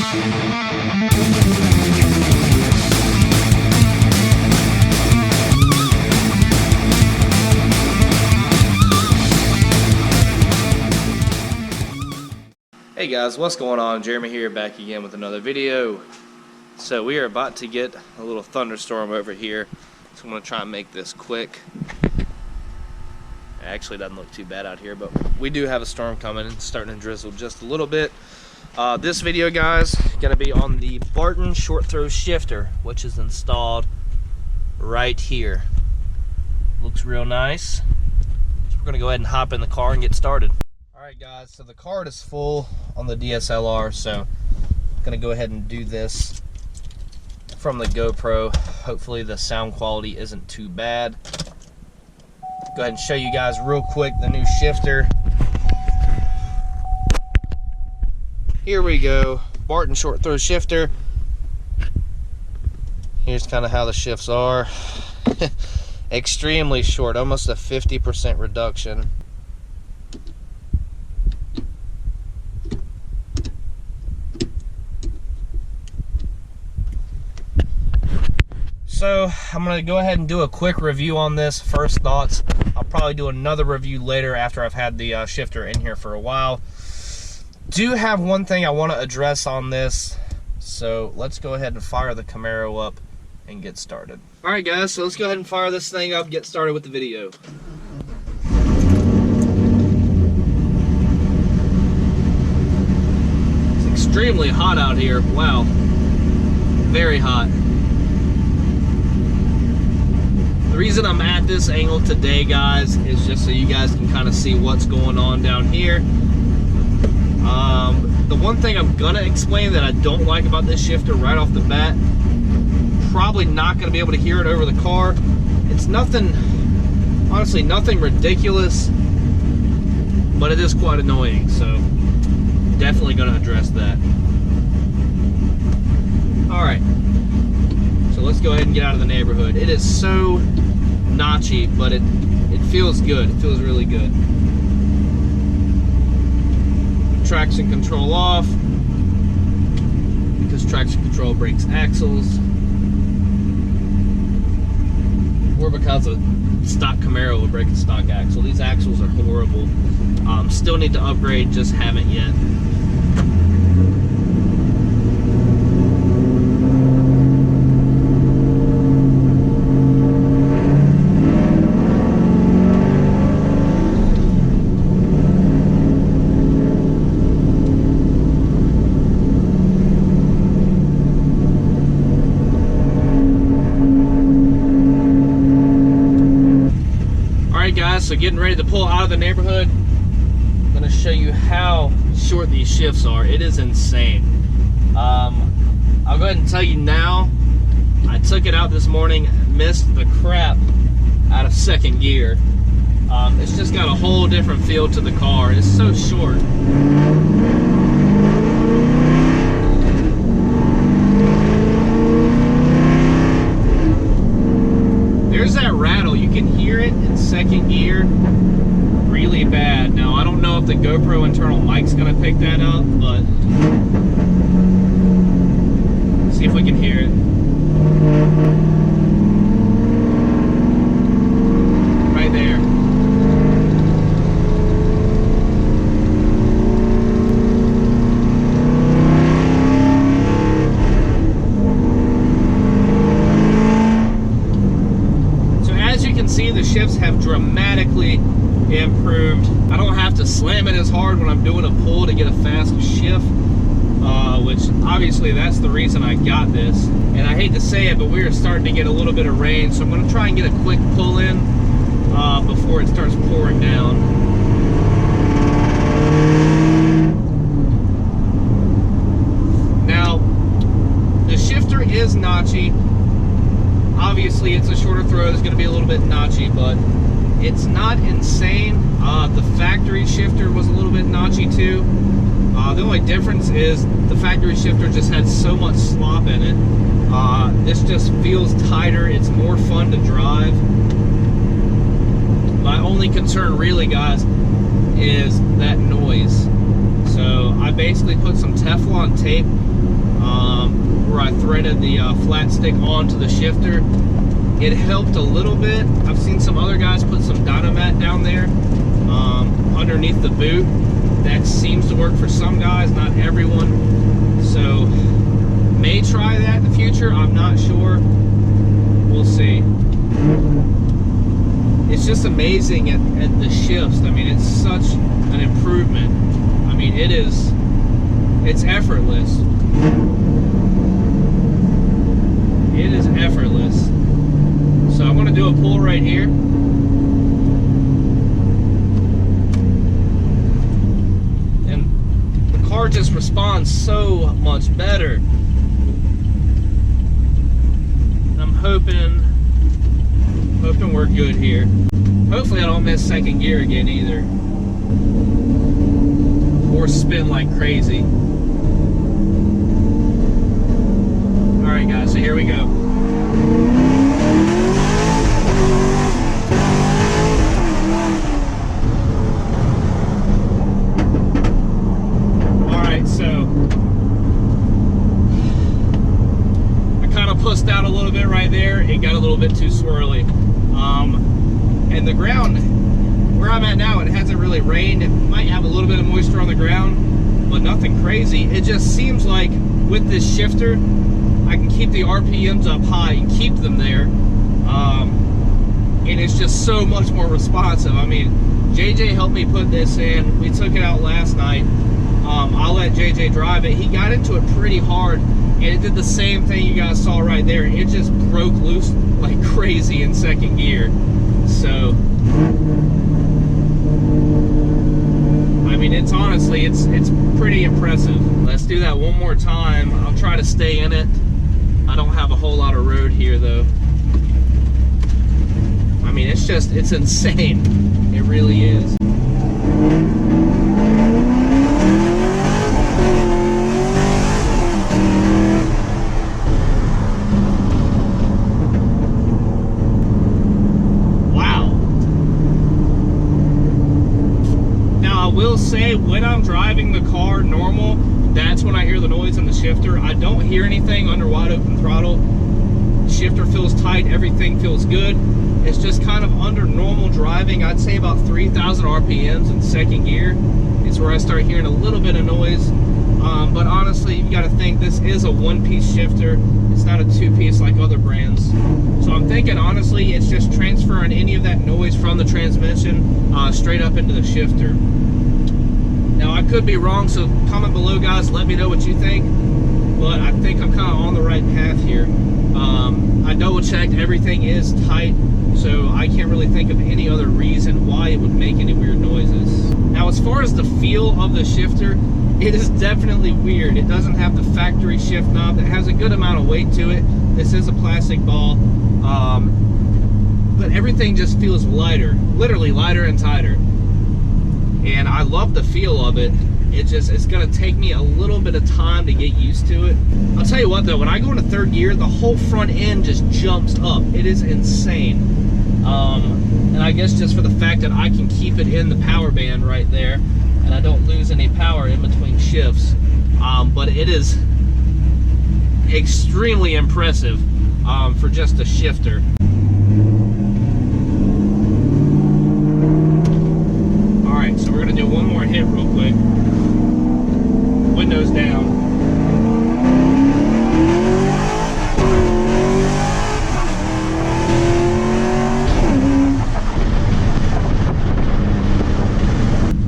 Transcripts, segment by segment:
Hey guys, what's going on? Jeremy here, back again with another video. So we are about to get a little thunderstorm over here, so I'm going to try and make this quick. It actually doesn't look too bad out here, but we do have a storm coming. It's starting to drizzle just a little bit. This video, guys, going to be on the Barton short throw shifter, which is installed right here. Looks real nice. So we're going to go ahead and hop in the car and get started. Alright guys, so the card is full on the DSLR, so I'm going to go ahead and do this from the GoPro. Hopefully the sound quality isn't too bad. Go ahead and show you guys real quick the new shifter. Here we go, Barton short throw shifter. Here's kind of how the shifts are. Extremely short, almost a 50% reduction. So I'm going to go ahead and do a quick review on this. First thoughts. I'll probably do another review later after I've had the shifter in here for a while. Do have one thing I want to address on this. So let's go ahead and fire the Camaro up and get started. Alright guys, so let's go ahead and fire this thing up and get started with the video. It's extremely hot out here. Wow. Very hot. The reason I'm at this angle today, guys, is just so you guys can kind of see what's going on down here. The one thing I'm gonna explain that I don't like about this shifter right off the bat, probably not gonna be able to hear it over the car. It's nothing, honestly, nothing ridiculous, but it is quite annoying, so definitely gonna address that. All right, so let's go ahead and get out of the neighborhood. It is so notchy, but it feels good. It feels really good. Traction control off, because traction control breaks axles, or because a stock Camaro would break a stock axle. These axles are horrible. Still need to upgrade, just haven't yet. So getting ready to pull out of the neighborhood, I'm going to show you how short these shifts are. It is insane. I'll go ahead and tell you now, I took it out this morning, missed the crap out of second gear. It's just got a whole different feel to the car. It's so short. There's that rattle. You can hear it in second gear really bad. Now, I don't know if the GoPro internal mic's going to pick that up, but see if we can hear it. Right there. See, the shifts have dramatically improved. I don't have to slam it as hard when I'm doing a pull to get a fast shift, which obviously that's the reason I got this. And I hate to say it, but we are starting to get a little bit of rain, so I'm going to try and get a quick pull in before it starts pouring down. Now, the shifter is notchy. Obviously, it's a shorter throw. It's going to be a little bit notchy, but it's not insane. The factory shifter was a little bit notchy too. The only difference is the factory shifter just had so much slop in it. This just feels tighter. It's more fun to drive. My only concern really, guys, is that noise. So I basically put some Teflon tape where I threaded the flat stick onto the shifter. It helped a little bit. I've seen some other guys put some Dynamat down there underneath the boot. That seems to work for some guys, not everyone. So may try that in the future. I'm not sure. We'll see. It's just amazing at the shifts. I mean, it's such an improvement. I mean, it's effortless. It is effortless. So I'm gonna do a pull right here. And the car just responds so much better. I'm hoping we're good here. Hopefully I don't miss second gear again either. Or spin like crazy. Alright guys, so here we go. Alright, so I kind of pussed out a little bit right there. It got a little bit too swirly. And the ground, where I'm at now, it hasn't really rained. It might have a little bit of moisture on the ground, but nothing crazy. It just seems like with this shifter, I can keep the RPMs up high and keep them there. And it's just so much more responsive. I mean, JJ helped me put this in. We took it out last night. I'll let JJ drive it. He got into it pretty hard, and it did the same thing you guys saw right there. It just broke loose like crazy in second gear. So, I mean, it's honestly, it's pretty impressive. Let's do that one more time. I'll try to stay in it. I don't have a whole lot of road here though. I mean, it's insane. It really is. Say when I'm driving the car normal, that's when I hear the noise in the shifter. I don't hear anything under wide open throttle. The shifter feels tight, everything feels good. It's just kind of under normal driving. I'd say about 3,000 RPMs in second gear is where I start hearing a little bit of noise. But honestly, you got to think this is a one-piece shifter. It's not a two-piece like other brands. So I'm thinking honestly, it's just transferring any of that noise from the transmission straight up into the shifter. Now, I could be wrong, so comment below, guys. Let me know what you think. But I think I'm kind of on the right path here. I double-checked. Everything is tight, so I can't really think of any other reason why it would make any weird noises. Now, as far as the feel of the shifter, it is definitely weird. It doesn't have the factory shift knob. It has a good amount of weight to it. This is a plastic ball. But everything just feels lighter. Literally lighter and tighter. And I love the feel of it. It's gonna take me a little bit of time to get used to it. I'll tell you what though, when I go into third gear, the whole front end just jumps up. It is insane. And I guess just for the fact that I can keep it in the power band right there, and I don't lose any power in between shifts. But it is extremely impressive for just a shifter. So we're going to do one more hit real quick. Windows down.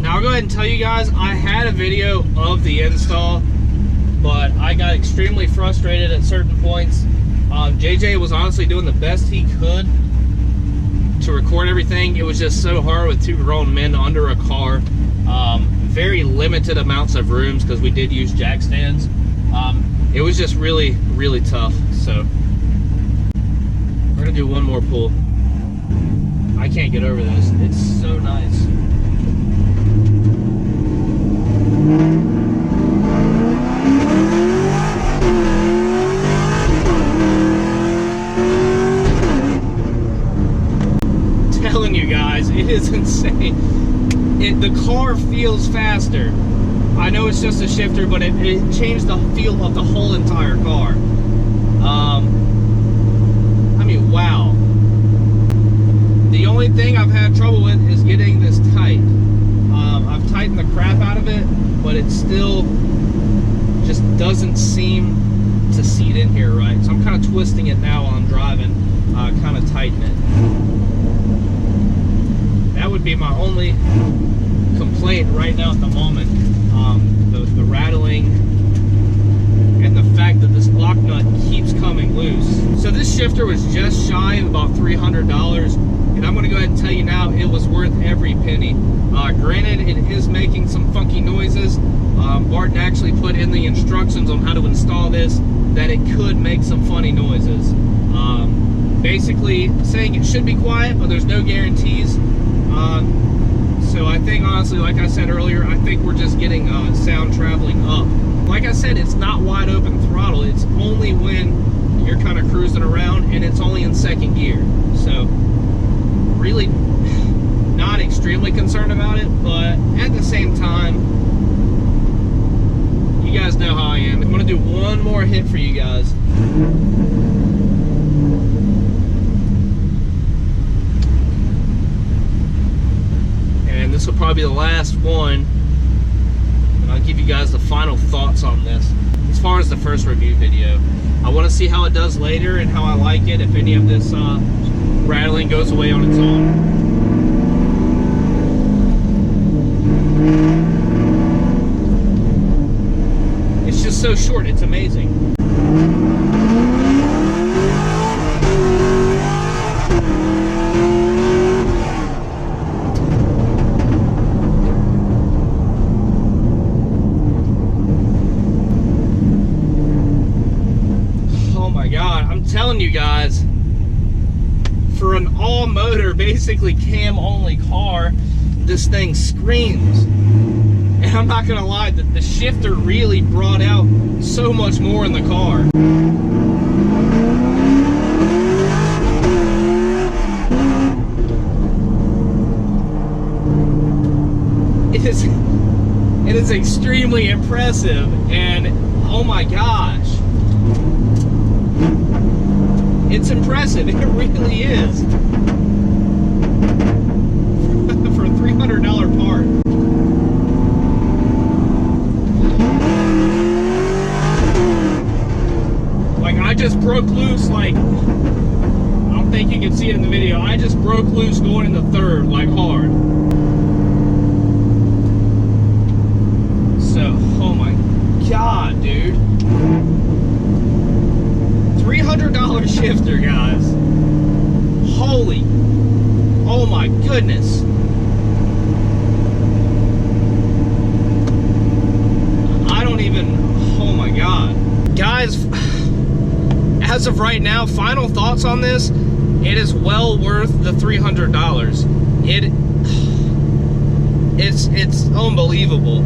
Now I'll go ahead and tell you guys, I had a video of the install, but I got extremely frustrated at certain points. JJ was honestly doing the best he could to record everything. It was just so hard with two grown men under a car. Very limited amounts of rooms because we did use jack stands. It was just really, really tough. So we're gonna do one more pull. I can't get over this. It's so nice. Telling you guys, it is insane. The car feels faster. I know it's just a shifter, but it changed the feel of the whole entire car. I mean, wow. The only thing I've had trouble with is getting this tight. I've tightened the crap out of it, but it still just doesn't seem to seat in here right. So I'm kind of twisting it now while I'm driving, kind of tighten it. That would be my only complaint right now at the moment. The rattling and the fact that this lock nut keeps coming loose. So this shifter was just shy of about $300, and I'm going to go ahead and tell you now, it was worth every penny. Granted, it is making some funky noises. Barton actually put in the instructions on how to install this that it could make some funny noises. Basically saying it should be quiet, but there's no guarantees. So I think, honestly, like I said earlier, I think we're just getting sound traveling up. Like I said, it's not wide open throttle. It's only when you're kind of cruising around, and it's only in second gear. So really not extremely concerned about it, but at the same time, you guys know how I am. I'm going to do one more hit for you guys. And this will probably be the last one, and I'll give you guys the final thoughts on this. As far as the first review video, I want to see how it does later and how I like it, if any of this rattling goes away on its own. It's just so short, it's amazing. Telling you guys, for an all-motor, basically cam-only car, this thing screams. And I'm not gonna lie, the shifter really brought out so much more in the car. It is extremely impressive, and oh my gosh. It's impressive, it really is. For a $300 part. Like, I just broke loose, like, I don't think you can see it in the video, I just broke loose going into third, like, hard. So, oh my god, dude. $300 shifter, guys. Holy, oh my goodness. I don't even, oh my god. Guys, as of right now, final thoughts on this, it is well worth the $300. It's unbelievable.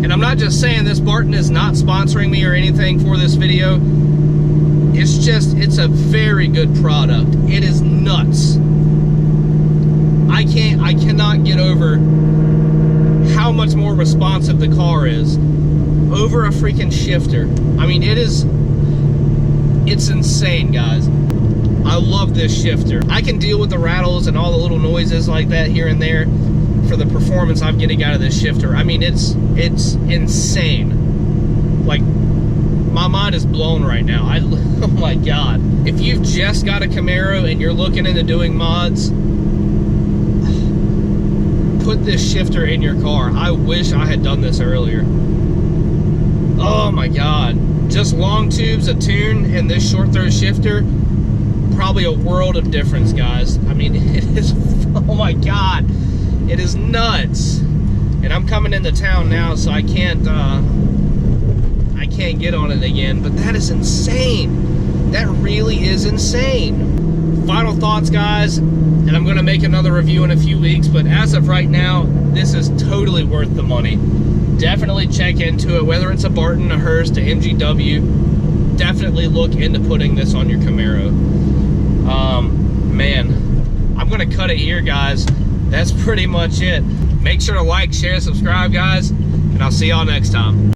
And I'm not just saying this, Barton is not sponsoring me or anything for this video. It's just, it's a very good product. It is nuts. I cannot get over how much more responsive the car is over a freaking shifter. I mean, it's insane, guys. I love this shifter. I can deal with the rattles and all the little noises like that here and there for the performance I'm getting out of this shifter. I mean, it's insane. Like, my mind is blown right now. Oh my god. If you've just got a Camaro and you're looking into doing mods, put this shifter in your car. I wish I had done this earlier. Oh my god. Just long tubes, a tune, and this short throw shifter, probably a world of difference, guys. I mean, it is, oh my god. It is nuts. And I'm coming into town now, so I can't get on it again, but that is insane. That really is insane. Final thoughts, guys, and I'm gonna make another review in a few weeks, but as of right now, this is totally worth the money. Definitely check into it, whether it's a Barton, a Hurst, a MGW, definitely look into putting this on your Camaro. Man, I'm gonna cut it here, guys. That's pretty much it. Make sure to like, share, subscribe, guys, and I'll see y'all next time.